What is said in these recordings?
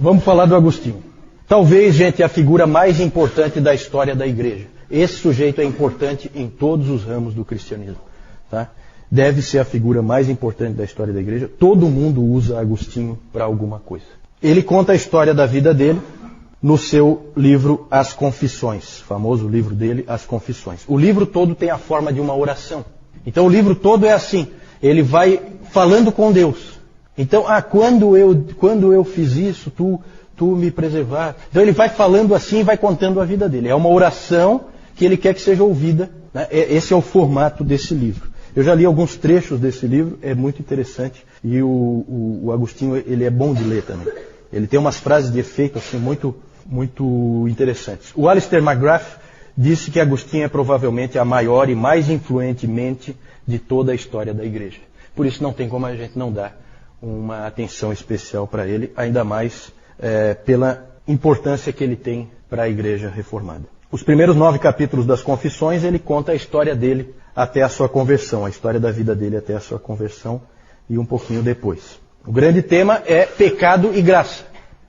Vamos falar do Agostinho. Talvez, gente, a figura mais importante da história da igreja. Esse sujeito é importante em todos os ramos do cristianismo. Tá? Deve ser a figura mais importante da história da igreja. Todo mundo usa Agostinho para alguma coisa. Ele conta a história da vida dele no seu livro As Confissões. Famoso livro dele, As Confissões. O livro todo tem a forma de uma oração. Então o livro todo é assim. Ele vai falando com Deus. Então, quando eu fiz isso, tu me preservar. Então ele vai falando assim e vai contando a vida dele. É uma oração que ele quer que seja ouvida. Né? Esse é o formato desse livro. Eu já li alguns trechos desse livro, é muito interessante. E o Agostinho, ele é bom de ler também. Ele tem umas frases de efeito assim, muito, muito interessantes. O Alistair McGrath disse que Agostinho é provavelmente a maior e mais influente mente de toda a história da igreja. Por isso não tem como a gente não dar uma atenção especial para ele, ainda mais pela importância que ele tem para a igreja reformada. Os primeiros 9 capítulos das Confissões, ele conta a história dele até a sua conversão, a história da vida dele até a sua conversão e um pouquinho depois. O grande tema é pecado e graça.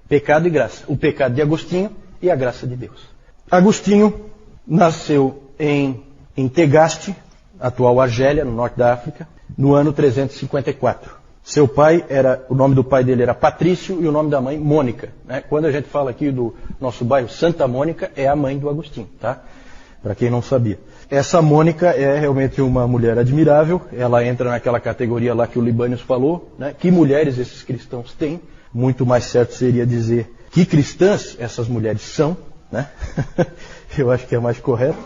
Pecado e graça. O pecado de Agostinho e a graça de Deus. Agostinho nasceu em Tegaste, atual Argélia, no norte da África, no ano 354. O nome do pai dele era Patrício e o nome da mãe Mônica. Né? Quando a gente fala aqui do nosso bairro Santa Mônica, é a mãe do Agostinho, tá? Para quem não sabia. Essa Mônica é realmente uma mulher admirável. Ela entra naquela categoria lá que o Libânios falou, né? Que mulheres esses cristãos têm? Muito mais certo seria dizer que cristãs essas mulheres são, né? Eu acho que é mais correto.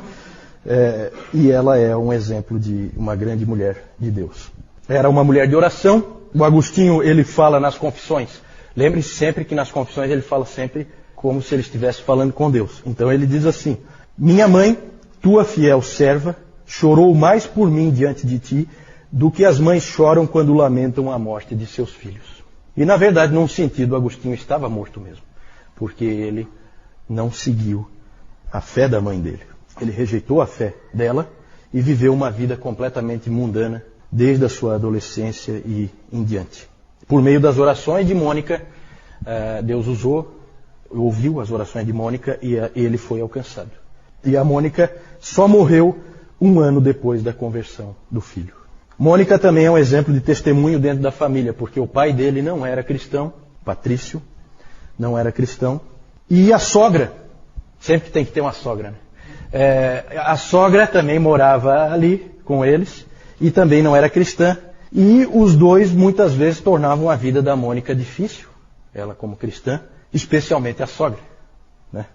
E ela é um exemplo de uma grande mulher de Deus. Era uma mulher de oração. O Agostinho, ele fala nas Confissões. Lembre-se sempre que nas Confissões ele fala sempre como se ele estivesse falando com Deus. Então ele diz assim: minha mãe, tua fiel serva, chorou mais por mim diante de ti do que as mães choram quando lamentam a morte de seus filhos. E na verdade, num sentido, Agostinho estava morto mesmo. Porque ele não seguiu a fé da mãe dele. Ele rejeitou a fé dela e viveu uma vida completamente mundana desde a sua adolescência e em diante. Por meio das orações de Mônica, Deus ouviu as orações de Mônica e ele foi alcançado. E a Mônica só morreu 1 ano depois da conversão do filho. Mônica também é um exemplo de testemunho dentro da família, porque o pai dele não era cristão, Patrício não era cristão, e a sogra, sempre tem que ter uma sogra, né? A sogra também morava ali com eles, e também não era cristã, e os dois muitas vezes tornavam a vida da Mônica difícil, ela como cristã, especialmente a sogra, né?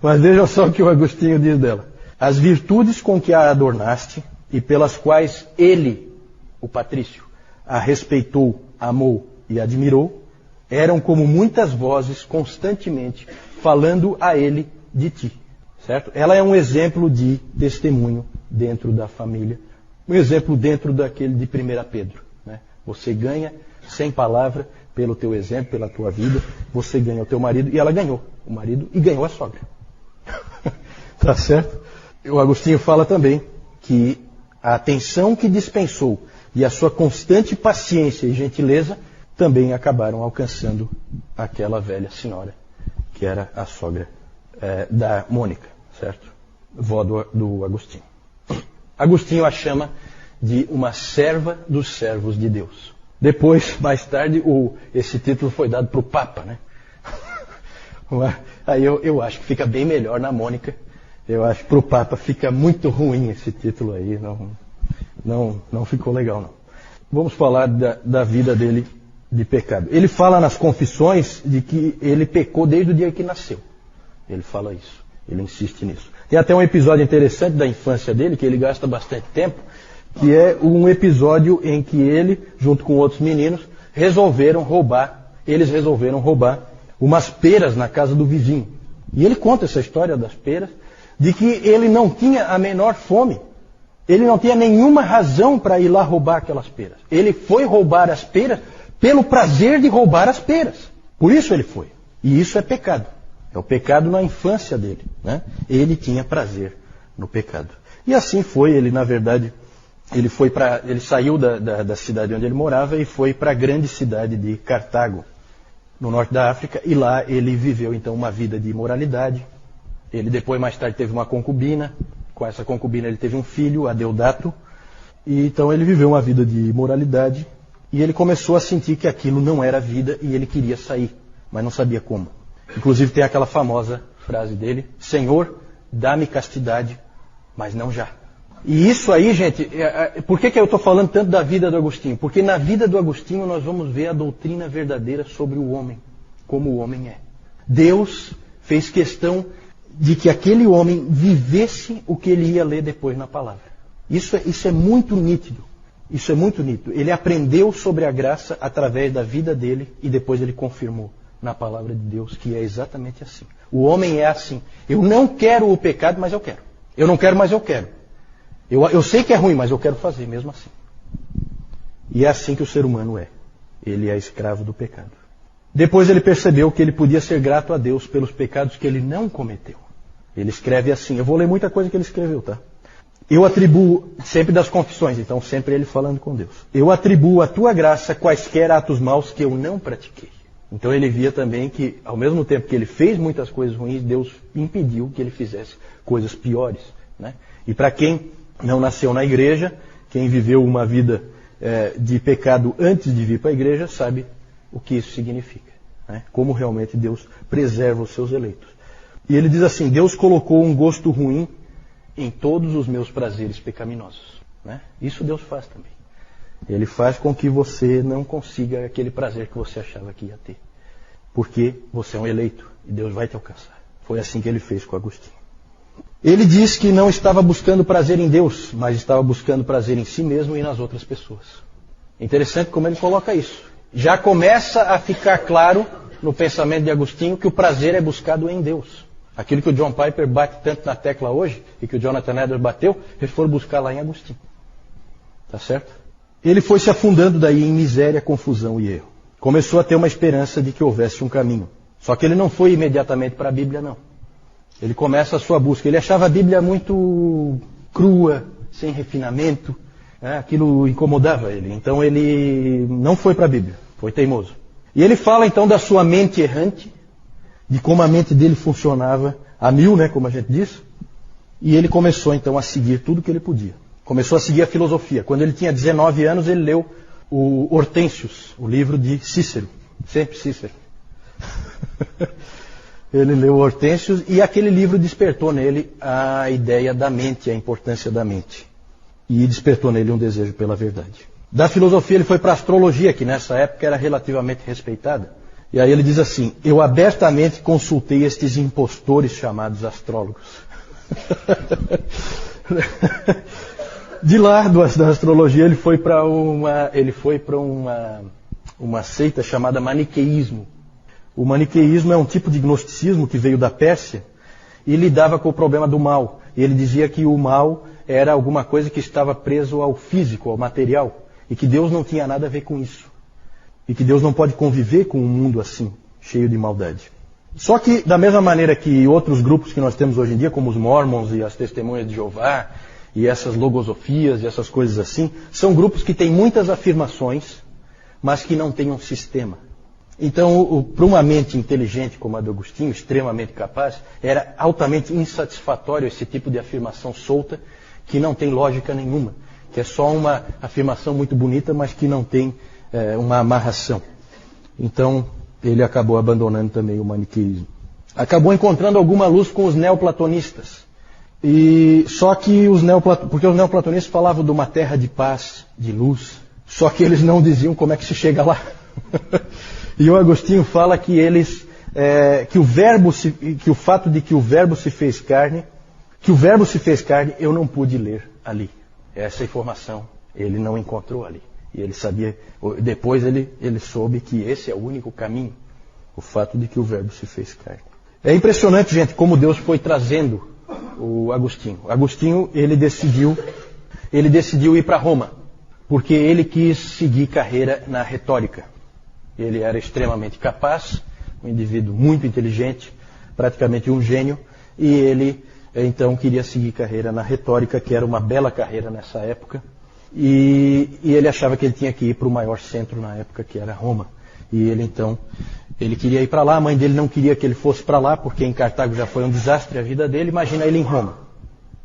Mas veja só o que o Agostinho diz dela. As virtudes com que a adornaste e pelas quais ele, o Patrício, a respeitou, amou e admirou, eram como muitas vozes constantemente falando a ele de ti. Certo? Ela é um exemplo de testemunho dentro da família, um exemplo dentro daquele de 1 Pedro. Né? Você ganha sem palavra pelo teu exemplo, pela tua vida, você ganha o teu marido, e ela ganhou o marido e ganhou a sogra. Tá certo? O Agostinho fala também que a atenção que dispensou e a sua constante paciência e gentileza também acabaram alcançando aquela velha senhora, que era a sogra da Mônica, certo? Vó do Agostinho. Agostinho a chama de uma serva dos servos de Deus. Depois, mais tarde, esse título foi dado para o Papa, né? Aí eu acho que fica bem melhor na Mônica. Eu acho que para o Papa fica muito ruim esse título aí. Não ficou legal, não. Vamos falar da vida dele de pecado. Ele fala nas Confissões de que ele pecou desde o dia que nasceu. Ele fala isso. Ele insiste nisso. Tem até um episódio interessante da infância dele, que ele gasta bastante tempo, que é um episódio em que ele, junto com outros meninos, resolveram roubar umas peras na casa do vizinho. E ele conta essa história das peras, de que ele não tinha a menor fome. Ele não tinha nenhuma razão para ir lá roubar aquelas peras. Ele foi roubar as peras pelo prazer de roubar as peras. Por isso ele foi. E isso é pecado. É o pecado na infância dele, né? Ele tinha prazer no pecado. E assim foi, ele na verdade, ele saiu da cidade onde ele morava e foi para a grande cidade de Cartago. no norte da África, e lá ele viveu então uma vida de imoralidade. Ele depois, mais tarde, teve uma concubina. Com essa concubina ele teve um filho, Adeodato. E então ele viveu uma vida de imoralidade. E ele começou a sentir que aquilo não era vida e ele queria sair, mas não sabia como. Inclusive tem aquela famosa frase dele: Senhor, dá-me castidade, mas não já. E isso aí, gente, por que eu estou falando tanto da vida do Agostinho? Porque na vida do Agostinho nós vamos ver a doutrina verdadeira sobre o homem, como o homem é. Deus fez questão de que aquele homem vivesse o que ele ia ler depois na palavra. Isso é muito nítido. Isso é muito nítido. Ele aprendeu sobre a graça através da vida dele e depois ele confirmou na palavra de Deus que é exatamente assim. O homem é assim. Eu não quero o pecado, mas eu quero. Eu não quero, mas eu quero. Eu sei que é ruim, mas eu quero fazer mesmo assim. E é assim que o ser humano é. Ele é escravo do pecado. Depois ele percebeu que ele podia ser grato a Deus pelos pecados que ele não cometeu. Ele escreve assim. Eu vou ler muita coisa que ele escreveu, tá? Eu atribuo, sempre das confissões, então sempre ele falando com Deus. Eu atribuo à tua graça quaisquer atos maus que eu não pratiquei. Então ele via também que, ao mesmo tempo que ele fez muitas coisas ruins, Deus impediu que ele fizesse coisas piores, né? E para quem não nasceu na igreja, quem viveu uma vida de pecado antes de vir para a igreja, sabe o que isso significa, né? Como realmente Deus preserva os seus eleitos. E ele diz assim: Deus colocou um gosto ruim em todos os meus prazeres pecaminosos, né? Isso Deus faz também. Ele faz com que você não consiga aquele prazer que você achava que ia ter. Porque você é um eleito e Deus vai te alcançar. Foi assim que ele fez com Agostinho. Ele diz que não estava buscando prazer em Deus, mas estava buscando prazer em si mesmo e nas outras pessoas. Interessante como ele coloca isso. Já começa a ficar claro no pensamento de Agostinho que o prazer é buscado em Deus. Aquilo que o John Piper bate tanto na tecla hoje, e que o Jonathan Edwards bateu, eles foram buscar lá em Agostinho. Tá certo? Ele foi se afundando daí em miséria, confusão e erro. Começou a ter uma esperança de que houvesse um caminho. Só que ele não foi imediatamente para a Bíblia, não. Ele começa a sua busca. Ele achava a Bíblia muito crua, sem refinamento, né? Aquilo incomodava ele. Então ele não foi para a Bíblia, foi teimoso. E ele fala então da sua mente errante, de como a mente dele funcionava a mil, né, como a gente diz. E ele começou então a seguir tudo que ele podia. Começou a seguir a filosofia. Quando ele tinha 19 anos, ele leu o Hortênsios, o livro de Cícero. Sempre Cícero. Ele leu o Hortênsios e aquele livro despertou nele a ideia da mente, a importância da mente. E despertou nele um desejo pela verdade. Da filosofia ele foi para a astrologia, que nessa época era relativamente respeitada. E aí ele diz assim: eu abertamente consultei estes impostores chamados astrólogos. De lá da astrologia ele foi para uma seita chamada maniqueísmo. O maniqueísmo é um tipo de gnosticismo que veio da Pérsia e lidava com o problema do mal. E ele dizia que o mal era alguma coisa que estava preso ao físico, ao material, e que Deus não tinha nada a ver com isso. E que Deus não pode conviver com um mundo assim, cheio de maldade. Só que, da mesma maneira que outros grupos que nós temos hoje em dia, como os Mormons e as Testemunhas de Jeová, e essas logosofias e essas coisas assim, são grupos que têm muitas afirmações, mas que não têm um sistema. Então, para uma mente inteligente como a do Agostinho, extremamente capaz, era altamente insatisfatório esse tipo de afirmação solta, que não tem lógica nenhuma, que é só uma afirmação muito bonita, mas que não tem uma amarração. Então, ele acabou abandonando também o maniqueísmo. Acabou encontrando alguma luz com os neoplatonistas. Só que porque os neoplatonistas falavam de uma terra de paz, de luz, só que eles não diziam como é que se chega lá. E o Agostinho fala que o fato de que o verbo se fez carne, eu não pude ler ali. Essa informação ele não encontrou ali. E ele sabia, depois ele soube que esse é o único caminho, o fato de que o verbo se fez carne. É impressionante, gente, como Deus foi trazendo o Agostinho. Agostinho, ele decidiu ir para Roma, porque ele quis seguir carreira na retórica. Ele era extremamente capaz, um indivíduo muito inteligente, praticamente um gênio, e ele então queria seguir carreira na retórica, que era uma bela carreira nessa época, e ele achava que ele tinha que ir para o maior centro na época, que era Roma. E ele então Ele queria ir para lá, a mãe dele não queria que ele fosse para lá, porque em Cartago já foi um desastre a vida dele. Imagina ele em Roma,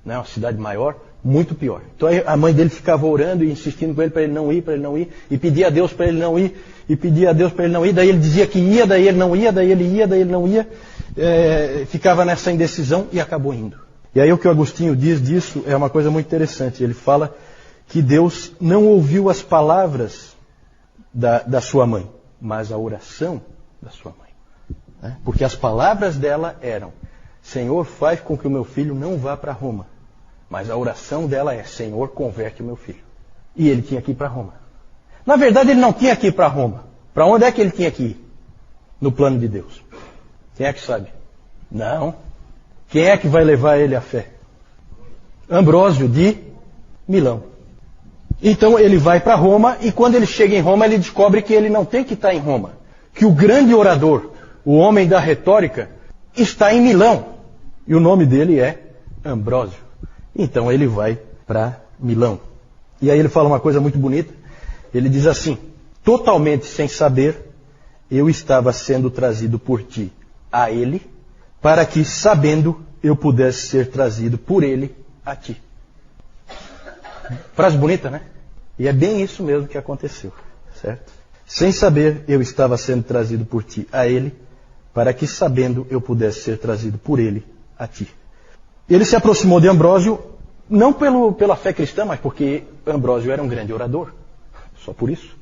né? Uma cidade maior, muito pior. Então a mãe dele ficava orando e insistindo com ele para ele não ir, e pedia a Deus para ele não ir, e pedia a Deus para ele não ir. Daí ele dizia que ia, daí ele não ia, daí ele ia, daí ele não ia. Ficava nessa indecisão e acabou indo. E aí o que o Agostinho diz disso é uma coisa muito interessante. Ele fala que Deus não ouviu as palavras da sua mãe, mas a oração da sua mãe. Porque as palavras dela eram: Senhor, faz com que o meu filho não vá para Roma. Mas a oração dela é: Senhor, converte o meu filho. E ele tinha que ir para Roma. Na verdade, ele não tinha que ir para Roma. Para onde é que ele tinha que ir? No plano de Deus. Quem é que sabe? Não. Quem é que vai levar ele à fé? Ambrósio de Milão. Então ele vai para Roma, e quando ele chega em Roma, ele descobre que ele não tem que estar em Roma. Que o grande orador, o homem da retórica, está em Milão. E o nome dele é Ambrósio. Então ele vai para Milão. E aí ele fala uma coisa muito bonita. Ele diz assim: totalmente sem saber, eu estava sendo trazido por ti a ele, para que, sabendo, eu pudesse ser trazido por ele a ti. Frase bonita, né? E é bem isso mesmo que aconteceu, certo? Sem saber, eu estava sendo trazido por ti a ele, para que, sabendo, eu pudesse ser trazido por ele a ti. Ele se aproximou de Ambrósio, não pela fé cristã, mas porque Ambrósio era um grande orador. Só por isso.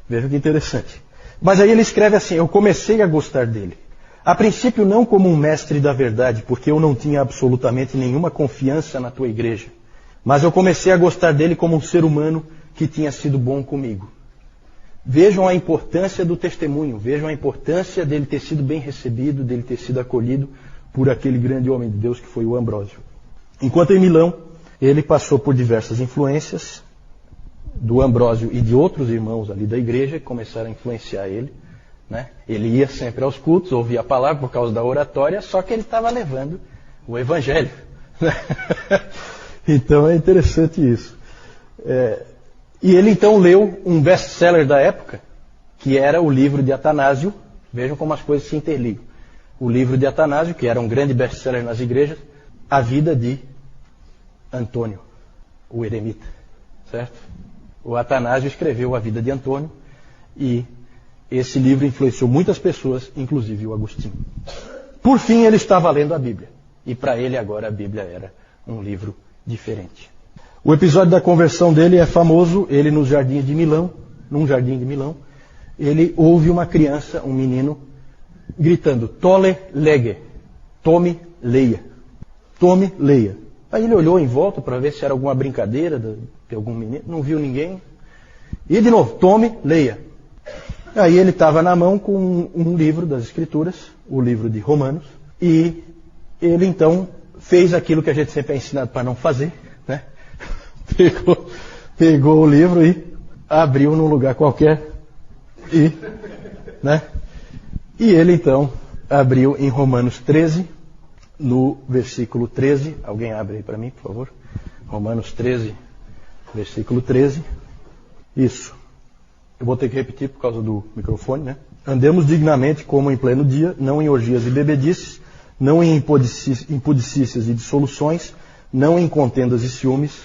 Veja que interessante. Mas aí ele escreve assim: eu comecei a gostar dele. A princípio não como um mestre da verdade, porque eu não tinha absolutamente nenhuma confiança na tua igreja. Mas eu comecei a gostar dele como um ser humano que tinha sido bom comigo. Vejam a importância do testemunho, vejam a importância dele ter sido bem recebido, dele ter sido acolhido por aquele grande homem de Deus que foi o Ambrósio. Enquanto em Milão, ele passou por diversas influências do Ambrósio e de outros irmãos ali da igreja que começaram a influenciar ele. Né? Ele ia sempre aos cultos, ouvia a palavra por causa da oratória, só que ele estava levando o evangelho. Então é interessante isso. E ele então leu um best-seller da época, que era o livro de Atanásio. Vejam como as coisas se interligam. O livro de Atanásio, que era um grande best-seller nas igrejas, a vida de Antônio, o eremita. Certo? O Atanásio escreveu a vida de Antônio, e esse livro influenciou muitas pessoas, inclusive o Agostinho. Por fim, ele estava lendo a Bíblia. E para ele agora a Bíblia era um livro diferente. O episódio da conversão dele é famoso. Ele num jardim de Milão, ele ouve uma criança, um menino, gritando: Tole lege, tome, leia. Tome, leia. Aí ele olhou em volta para ver se era alguma brincadeira de algum menino, não viu ninguém. E de novo: tome, leia. Aí ele estava na mão com um livro das Escrituras, o livro de Romanos, e ele então fez aquilo que a gente sempre é ensinado para não fazer, né? Pegou o livro e abriu num lugar qualquer, né? E ele então abriu em Romanos 13, no versículo 13. Alguém abre aí para mim, por favor? Romanos 13, versículo 13. Isso. Eu vou ter que repetir por causa do microfone, né? Andemos dignamente como em pleno dia, não em orgias e bebedices, não em impudicícias e dissoluções, não em contendas e ciúmes,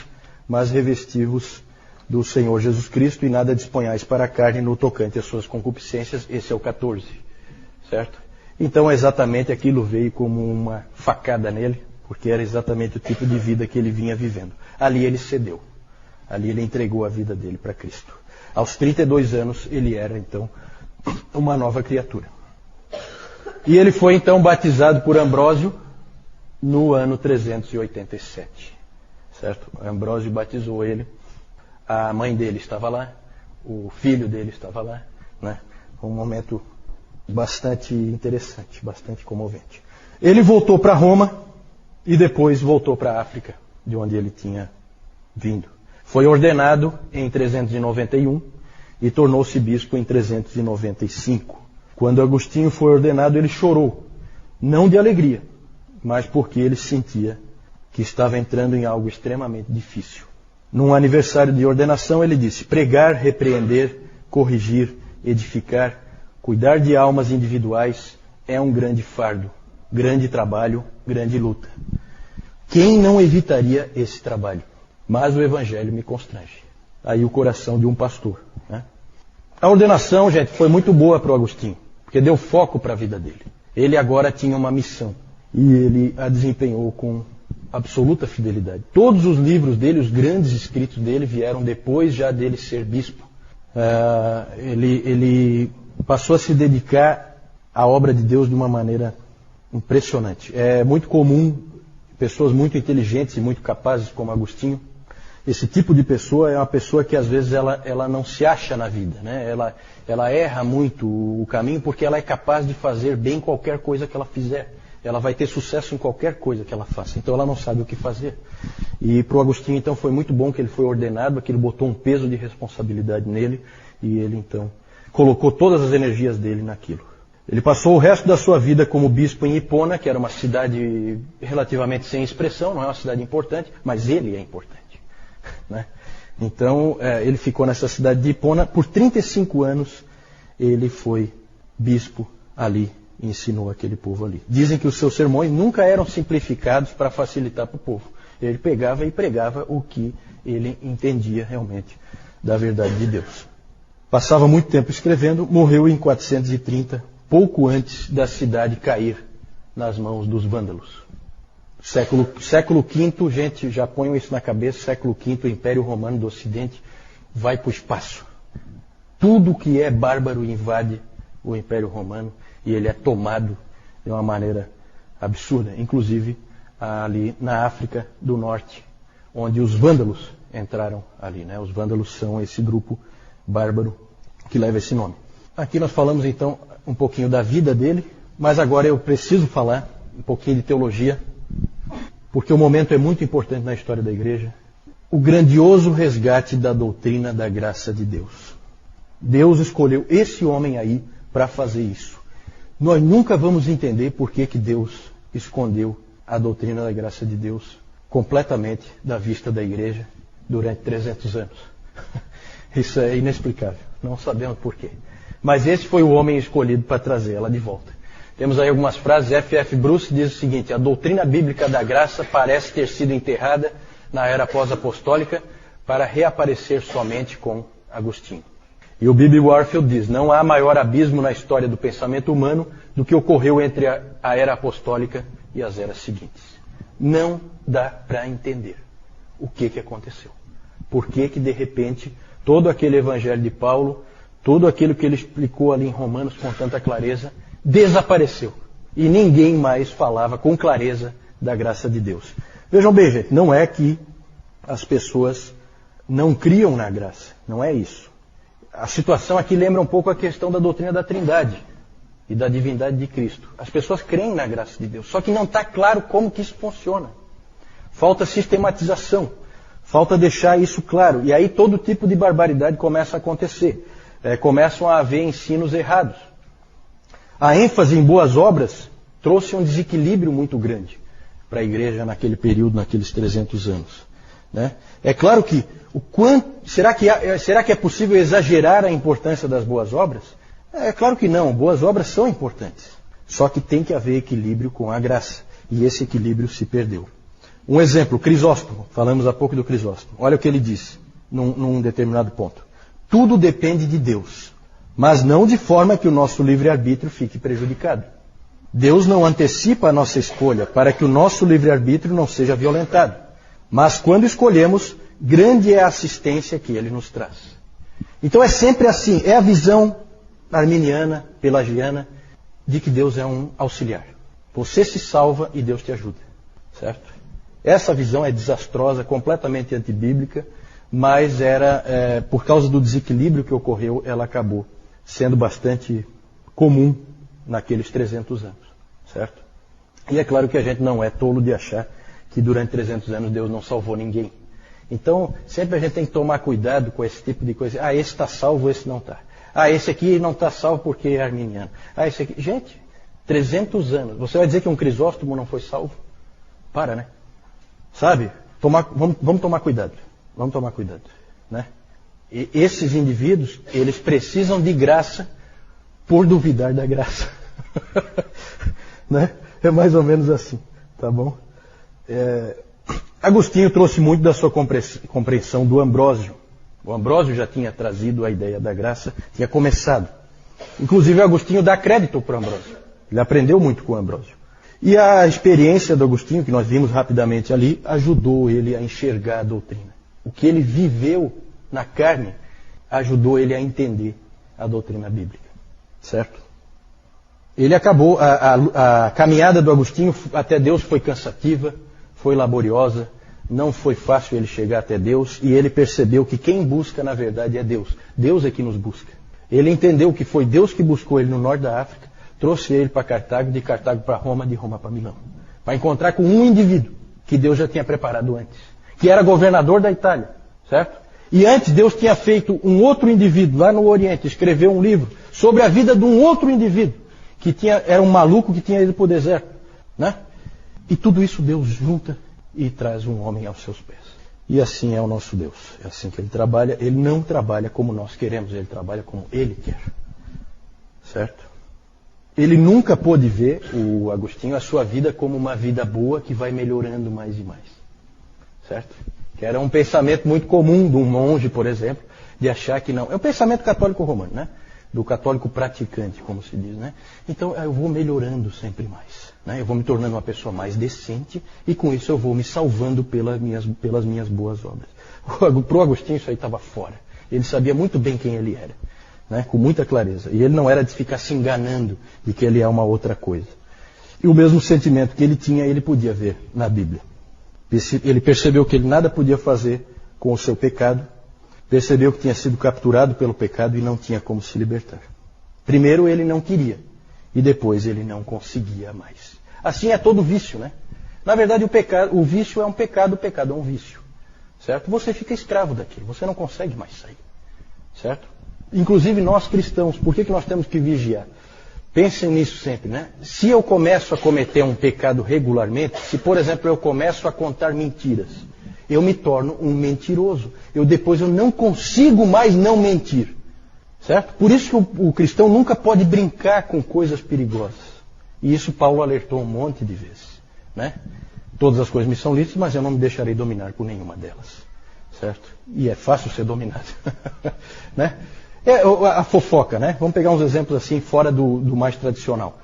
mas revesti-vos do Senhor Jesus Cristo, e nada disponhais para a carne no tocante às suas concupiscências. Esse é o 14, certo? Então exatamente aquilo veio como uma facada nele, porque era exatamente o tipo de vida que ele vinha vivendo. Ali ele cedeu, ali ele entregou a vida dele para Cristo. Aos 32 anos ele era então uma nova criatura. E ele foi então batizado por Ambrósio no ano 387. Certo? Ambrósio batizou ele. A mãe dele estava lá, o filho dele estava lá, né? Um momento bastante interessante, bastante comovente. Ele voltou para Roma e depois voltou para a África, de onde ele tinha vindo. Foi ordenado em 391 e tornou-se bispo em 395. Quando Agostinho foi ordenado, ele chorou, não de alegria, mas porque ele sentia que estava entrando em algo extremamente difícil. Num aniversário de ordenação, ele disse: pregar, repreender, corrigir, edificar, Cuidar de almas individuais é um grande fardo, grande trabalho, grande luta. Quem não evitaria esse trabalho? Mas o Evangelho me constrange. Aí o coração de um pastor. Né? A ordenação, gente, foi muito boa para o Agostinho, porque deu foco para a vida dele. Ele agora tinha uma missão e ele a desempenhou com absoluta fidelidade. Todos os livros dele, os grandes escritos dele, vieram depois já dele ser bispo. Ele passou a se dedicar à obra de Deus de uma maneira impressionante. É muito comum pessoas muito inteligentes e muito capazes como Agostinho. Esse tipo de pessoa é uma pessoa que às vezes ela não se acha na vida, né? Ela erra muito o caminho porque ela é capaz de fazer bem qualquer coisa que ela fizer. Ela vai ter sucesso em qualquer coisa que ela faça. Então ela não sabe o que fazer. E para o Agostinho então foi muito bom que ele foi ordenado, aquilo botou um peso de responsabilidade nele e ele então colocou todas as energias dele naquilo. Ele passou o resto da sua vida como bispo em Hipona, que era uma cidade relativamente sem expressão, não é uma cidade importante, mas ele é importante. Né? Então, ele ficou nessa cidade de Hipona. Por 35 anos, ele foi bispo ali e ensinou aquele povo ali. Dizem que os seus sermões nunca eram simplificados para facilitar para o povo. Ele pegava e pregava o que ele entendia realmente da verdade de Deus. Passava muito tempo escrevendo, morreu em 430, pouco antes da cidade cair nas mãos dos vândalos. Século V, gente, já ponham isso na cabeça, século V, o Império Romano do Ocidente vai para o espaço. Tudo que é bárbaro invade o Império Romano e ele é tomado de uma maneira absurda, inclusive ali na África do Norte, onde os vândalos entraram ali. Né? Os vândalos são esse grupo bárbaro que leva esse nome. Aqui nós falamos então um pouquinho da vida dele, mas agora eu preciso falar um pouquinho de teologia, porque o momento é muito importante na história da igreja. O grandioso resgate da doutrina da graça de Deus. Deus escolheu esse homem aí para fazer isso. Nós nunca vamos entender por que Deus escondeu a doutrina da graça de Deus completamente da vista da igreja durante 300 anos. Isso é inexplicável. Não sabemos por quê. Mas esse foi o homem escolhido para trazer ela de volta. Temos aí algumas frases. F.F. Bruce diz o seguinte: a doutrina bíblica da graça parece ter sido enterrada na era pós-apostólica para reaparecer somente com Agostinho. E o B.B. Warfield diz: não há maior abismo na história do pensamento humano do que ocorreu entre a era apostólica e as eras seguintes. Não dá para entender o que aconteceu. Por que de repente todo aquele evangelho de Paulo, tudo aquilo que ele explicou ali em Romanos com tanta clareza, desapareceu. E ninguém mais falava com clareza da graça de Deus. Vejam bem, gente, não é que as pessoas não criam na graça. Não é isso. A situação aqui lembra um pouco a questão da doutrina da Trindade e da divindade de Cristo. As pessoas creem na graça de Deus, só que não está claro como que isso funciona. Falta sistematização. Falta deixar isso claro. E aí todo tipo de barbaridade começa a acontecer. Começam a haver ensinos errados. A ênfase em boas obras trouxe um desequilíbrio muito grande para a igreja naquele período, naqueles 300 anos. Né? É claro que, será que é possível exagerar a importância das boas obras? É claro que não, boas obras são importantes. Só que tem que haver equilíbrio com a graça. E esse equilíbrio se perdeu. Um exemplo, Crisóstomo. Falamos há pouco do Crisóstomo. Olha o que ele diz num determinado ponto. Tudo depende de Deus, mas não de forma que o nosso livre-arbítrio fique prejudicado. Deus não antecipa a nossa escolha para que o nosso livre-arbítrio não seja violentado. Mas quando escolhemos, grande é a assistência que Ele nos traz. Então é sempre assim, é a visão arminiana, pelagiana, de que Deus é um auxiliar. Você se salva e Deus te ajuda. Certo? Essa visão é desastrosa, completamente antibíblica, mas por causa do desequilíbrio que ocorreu, ela acabou sendo bastante comum naqueles 300 anos. Certo? E é claro que a gente não é tolo de achar que durante 300 anos Deus não salvou ninguém. Então, sempre a gente tem que tomar cuidado com esse tipo de coisa. Ah, esse está salvo, esse não está. Ah, esse aqui não está salvo porque é arminiano. Ah, esse aqui... Gente, 300 anos. Você vai dizer que um Crisóstomo não foi salvo? Para, né? Sabe? Vamos tomar cuidado. Vamos tomar cuidado. Né? E esses indivíduos, eles precisam de graça por duvidar da graça. Né? É mais ou menos assim, tá bom? Agostinho trouxe muito da sua compreensão do Ambrósio. O Ambrósio já tinha trazido a ideia da graça, tinha começado. Inclusive, Agostinho dá crédito para o Ambrósio. Ele aprendeu muito com o Ambrósio. E a experiência do Agostinho, que nós vimos rapidamente ali, ajudou ele a enxergar a doutrina. O que ele viveu na carne ajudou ele a entender a doutrina bíblica. Certo? Ele acabou, a caminhada do Agostinho até Deus foi cansativa, foi laboriosa, não foi fácil ele chegar até Deus, e ele percebeu que quem busca na verdade é Deus. Deus é que nos busca. Ele entendeu que foi Deus que buscou ele no norte da África, trouxe ele para Cartago, de Cartago para Roma, de Roma para Milão. Para encontrar com um indivíduo que Deus já tinha preparado antes, que era governador da Itália, certo? E antes Deus tinha feito um outro indivíduo lá no Oriente, escreveu um livro sobre a vida de um outro indivíduo, que era um maluco que tinha ido para o deserto, né? E tudo isso Deus junta e traz um homem aos seus pés. E assim é o nosso Deus. É assim que Ele trabalha. Ele não trabalha como nós queremos, Ele trabalha como Ele quer. Certo? Ele nunca pôde ver, o Agostinho, a sua vida como uma vida boa que vai melhorando mais e mais. Certo? Que era um pensamento muito comum de um monge, por exemplo, de achar que não. É o pensamento católico romano, né? Do católico praticante, como se diz, né? Então eu vou melhorando sempre mais, né? Eu vou me tornando uma pessoa mais decente e com isso eu vou me salvando pelas minhas boas obras. Para o Agostinho isso aí estava fora. Ele sabia muito bem quem ele era, né? Com muita clareza. E ele não era de ficar se enganando de que ele é uma outra coisa. E o mesmo sentimento que ele tinha, ele podia ver na Bíblia. Ele percebeu que ele nada podia fazer com o seu pecado. Percebeu que tinha sido capturado pelo pecado e não tinha como se libertar. Primeiro ele não queria e depois ele não conseguia mais. Assim é todo vício, né? Na verdade o vício é um pecado, o pecado é um vício. Certo? Você fica escravo daquilo, você não consegue mais sair. Certo? Inclusive nós cristãos, por que nós temos que vigiar? Pensem nisso sempre, né? Se eu começo a cometer um pecado regularmente, se por exemplo eu começo a contar mentiras, eu me torno um mentiroso. Depois eu não consigo mais não mentir. Certo? Por isso que o cristão nunca pode brincar com coisas perigosas. E isso Paulo alertou um monte de vezes. Né? Todas as coisas me são lícitas, mas eu não me deixarei dominar por nenhuma delas. Certo? E é fácil ser dominado. Né? A fofoca, né? Vamos pegar uns exemplos assim, fora do mais tradicional.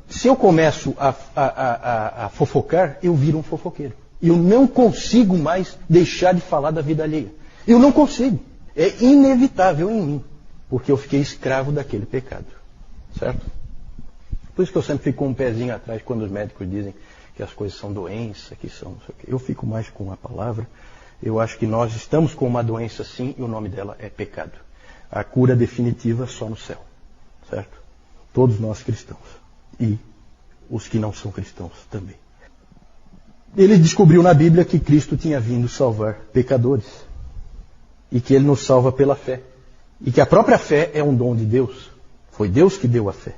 Se eu começo a fofocar, eu viro um fofoqueiro. Eu não consigo mais deixar de falar da vida alheia. Eu não consigo. É inevitável em mim. Porque eu fiquei escravo daquele pecado. Certo? Por isso que eu sempre fico com um pezinho atrás quando os médicos dizem que as coisas são doença, que são não sei o quê. Eu fico mais com a palavra. Eu acho que nós estamos com uma doença sim e o nome dela é pecado. A cura definitiva só no céu. Certo? Todos nós cristãos. E os que não são cristãos também. Ele descobriu na Bíblia que Cristo tinha vindo salvar pecadores. E que Ele nos salva pela fé. E que a própria fé é um dom de Deus. Foi Deus que deu a fé.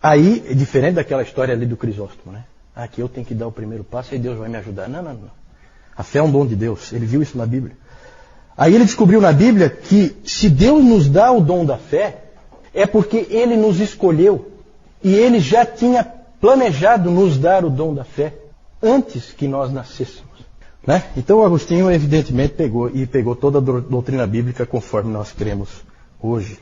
Aí, é diferente daquela história ali do Crisóstomo, né? Aqui eu tenho que dar o primeiro passo e Deus vai me ajudar. Não. A fé é um dom de Deus. Ele viu isso na Bíblia. Aí ele descobriu na Bíblia que se Deus nos dá o dom da fé, é porque Ele nos escolheu. E Ele já tinha planejado nos dar o dom da fé antes que nós nascêssemos. Né? Então o Agostinho evidentemente pegou toda a doutrina bíblica conforme nós cremos hoje.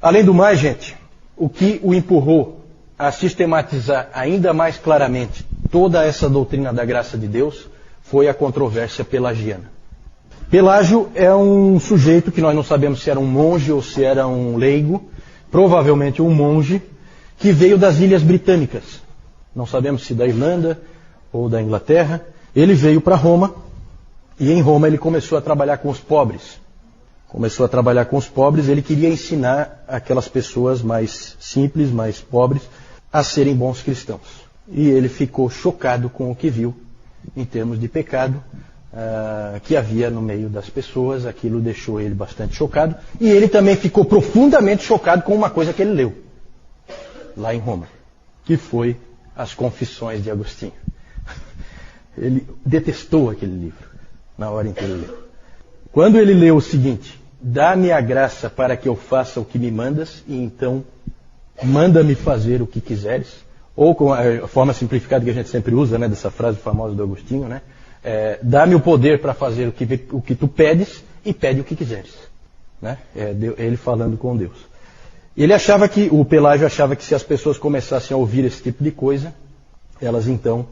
Além do mais, gente, o que o empurrou a sistematizar ainda mais claramente toda essa doutrina da graça de Deus foi a controvérsia pelagiana. Pelágio é um sujeito que nós não sabemos se era um monge ou se era um leigo, provavelmente um monge, que veio das Ilhas Britânicas. Não sabemos se da Irlanda ou da Inglaterra. Ele veio para Roma e em Roma ele começou a trabalhar com os pobres. Ele queria ensinar aquelas pessoas mais simples, mais pobres, a serem bons cristãos. E ele ficou chocado com o que viu em termos de pecado que havia no meio das pessoas. Aquilo deixou ele bastante chocado. E ele também ficou profundamente chocado com uma coisa que ele leu lá em Roma, que foi as Confissões de Agostinho. Ele detestou aquele livro na hora em que ele leu. Quando ele leu o seguinte: dá-me a graça para que eu faça o que me mandas, e então manda-me fazer o que quiseres, ou com a forma simplificada que a gente sempre usa, né, dessa frase famosa do Agostinho, né, dá-me o poder para fazer o que tu pedes e pede o que quiseres. Né? Ele falando com Deus. O Pelágio achava que se as pessoas começassem a ouvir esse tipo de coisa, elas então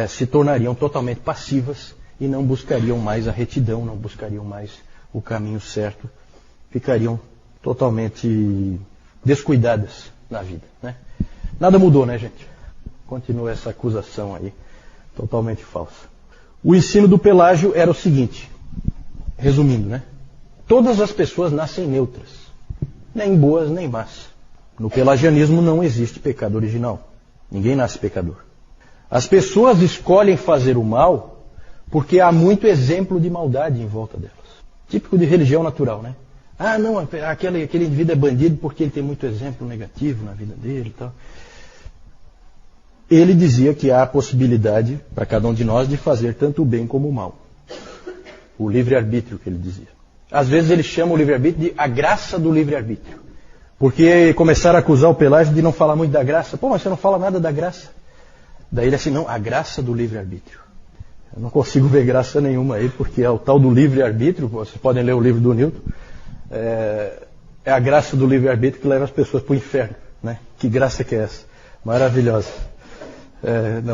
se tornariam totalmente passivas e não buscariam mais a retidão, não buscariam mais o caminho certo, ficariam totalmente descuidadas na vida. Né? Nada mudou, né, gente? Continua essa acusação aí, totalmente falsa. O ensino do Pelágio era o seguinte, resumindo, né? Todas as pessoas nascem neutras, nem boas nem más. No pelagianismo não existe pecado original. Ninguém nasce pecador. As pessoas escolhem fazer o mal porque há muito exemplo de maldade em volta delas. Típico de religião natural, né? Ah, não, aquele indivíduo é bandido porque ele tem muito exemplo negativo na vida dele e tal. Ele dizia que há a possibilidade para cada um de nós de fazer tanto o bem como o mal. O livre-arbítrio que ele dizia. Às vezes ele chama o livre-arbítrio de a graça do livre-arbítrio. Porque começaram a acusar o Pelágio de não falar muito da graça. Pô, mas você não fala nada da graça. Daí ele assim, não, a graça do livre-arbítrio. Eu não consigo ver graça nenhuma aí, porque é o tal do livre-arbítrio, vocês podem ler o livro do Newton, é a graça do livre-arbítrio que leva as pessoas para o inferno. Né? Que graça que é essa? Maravilhosa.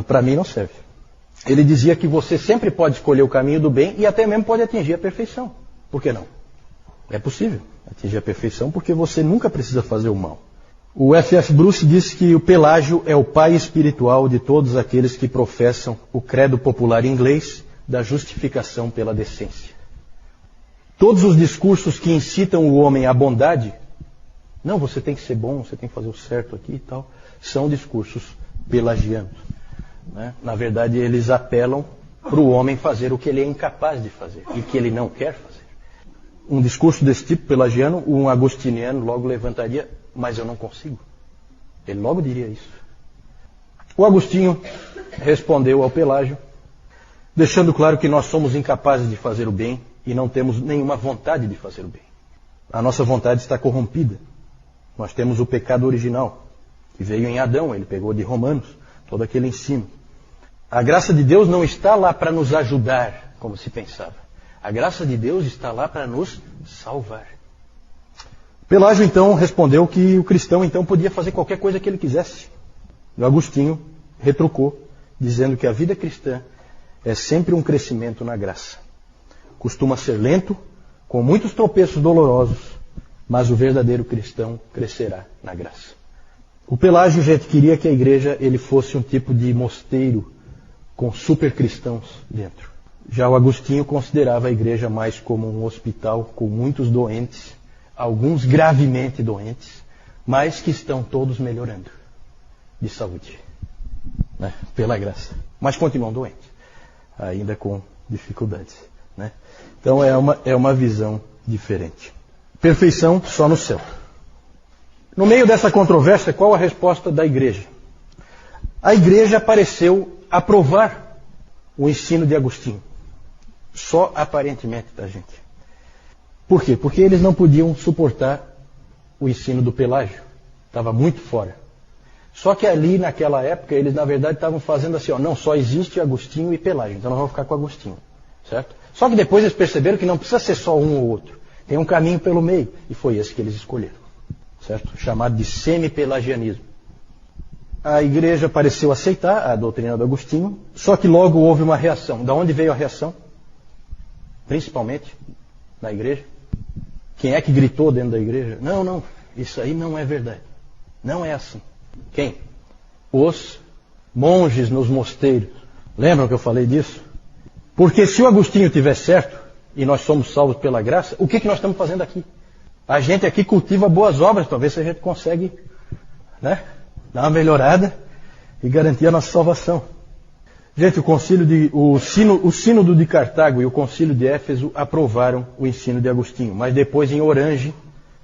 Para mim não serve. Ele dizia que você sempre pode escolher o caminho do bem e até mesmo pode atingir a perfeição. Por que não? É possível atingir a perfeição porque você nunca precisa fazer o mal. O F.F. Bruce disse que o Pelágio é o pai espiritual de todos aqueles que professam o credo popular inglês da justificação pela decência. Todos os discursos que incitam o homem à bondade, não, você tem que ser bom, você tem que fazer o certo aqui e tal, são discursos pelagianos. Né? Na verdade, eles apelam para o homem fazer o que ele é incapaz de fazer e que ele não quer fazer. Um discurso desse tipo pelagiano, um agostiniano logo levantaria, mas eu não consigo. Ele logo diria isso. O Agostinho respondeu ao Pelágio, deixando claro que nós somos incapazes de fazer o bem e não temos nenhuma vontade de fazer o bem. A nossa vontade está corrompida. Nós temos o pecado original, que veio em Adão, ele pegou de Romanos, todo aquele ensino. A graça de Deus não está lá para nos ajudar, como se pensava. A graça de Deus está lá para nos salvar. Pelágio então respondeu que o cristão então podia fazer qualquer coisa que ele quisesse. E o Agostinho retrucou, dizendo que a vida cristã é sempre um crescimento na graça. Costuma ser lento, com muitos tropeços dolorosos, mas o verdadeiro cristão crescerá na graça. O Pelágio, gente, queria que a igreja ele fosse um tipo de mosteiro com super cristãos dentro. Já o Agostinho considerava a igreja mais como um hospital com muitos doentes, alguns gravemente doentes, mas que estão todos melhorando de saúde, né? Pela graça. Mas continuam doentes, ainda com dificuldades. Né? Então é uma visão diferente. Perfeição só no céu. No meio dessa controvérsia, qual a resposta da igreja? A igreja pareceu aprovar o ensino de Agostinho. Só aparentemente, tá, gente? Por quê? Porque eles não podiam suportar o ensino do Pelágio. Estava muito fora. Só que ali, naquela época, eles na verdade estavam fazendo assim, ó, não, só existe Agostinho e Pelágio, então nós vamos ficar com Agostinho. Certo? Só que depois eles perceberam que não precisa ser só um ou outro. Tem um caminho pelo meio. E foi esse que eles escolheram. Certo? Chamado de semi-pelagianismo. A igreja pareceu aceitar a doutrina do Agostinho, só que logo houve uma reação. Da onde veio a reação? Principalmente na igreja. Quem é que gritou dentro da igreja? Não, isso aí não é verdade. Não é assim. Quem? Os monges nos mosteiros. Lembram que eu falei disso? Porque se o Agostinho tiver certo, e nós somos salvos pela graça, o que nós estamos fazendo aqui? A gente aqui cultiva boas obras, para ver se a gente consegue, né, dar uma melhorada e garantir a nossa salvação. Gente, o sínodo de Cartago e o concílio de Éfeso aprovaram o ensino de Agostinho, mas depois em Orange,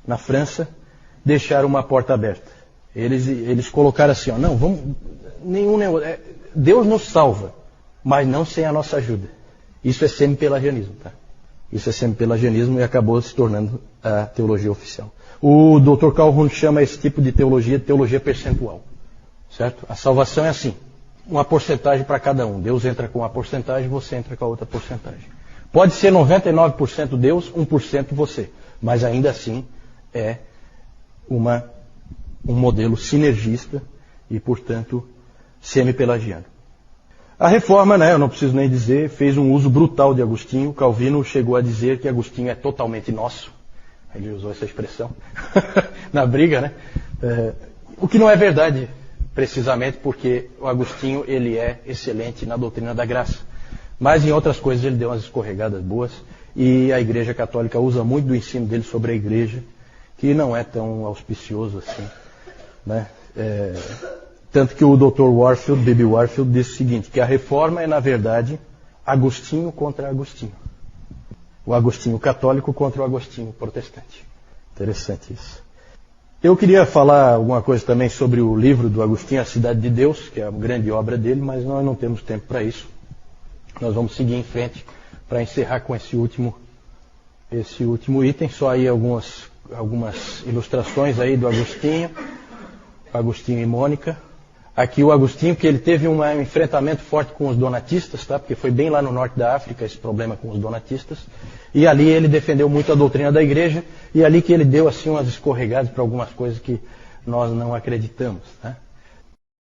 na França, deixaram uma porta aberta. Eles colocaram assim, ó, não, vamos, Deus nos salva, mas não sem a nossa ajuda. Isso é semi-pelagianismo, tá? Isso é semi-pelagianismo e acabou se tornando a teologia oficial. O Dr. Carl Hund chama esse tipo de teologia percentual. Certo? A salvação é assim, uma porcentagem para cada um. Deus entra com uma porcentagem, você entra com a outra porcentagem. Pode ser 99% Deus, 1% você. Mas ainda assim é um modelo sinergista e, portanto, semi-pelagiano. A reforma, eu não preciso nem dizer, fez um uso brutal de Agostinho. Calvino chegou a dizer que Agostinho é totalmente nosso. Ele usou essa expressão na briga, o que não é verdade, precisamente porque o Agostinho ele é excelente na doutrina da graça. Mas em outras coisas ele deu umas escorregadas boas e a Igreja Católica usa muito do ensino dele sobre a Igreja, que não é tão auspicioso assim, tanto que o Dr. Warfield, B.B. Warfield, disse o seguinte, que a reforma é, na verdade, Agostinho contra Agostinho. O Agostinho católico contra o Agostinho protestante. Interessante isso. Eu queria falar alguma coisa também sobre o livro do Agostinho, A Cidade de Deus, que é a grande obra dele, mas nós não temos tempo para isso. Nós vamos seguir em frente para encerrar com esse último item. Só aí algumas ilustrações aí do Agostinho e Mônica. Aqui o Agostinho, que ele teve um enfrentamento forte com os donatistas, porque foi bem lá no norte da África esse problema com os donatistas. E ali ele defendeu muito a doutrina da igreja, e ali que ele deu assim umas escorregadas para algumas coisas que nós não acreditamos.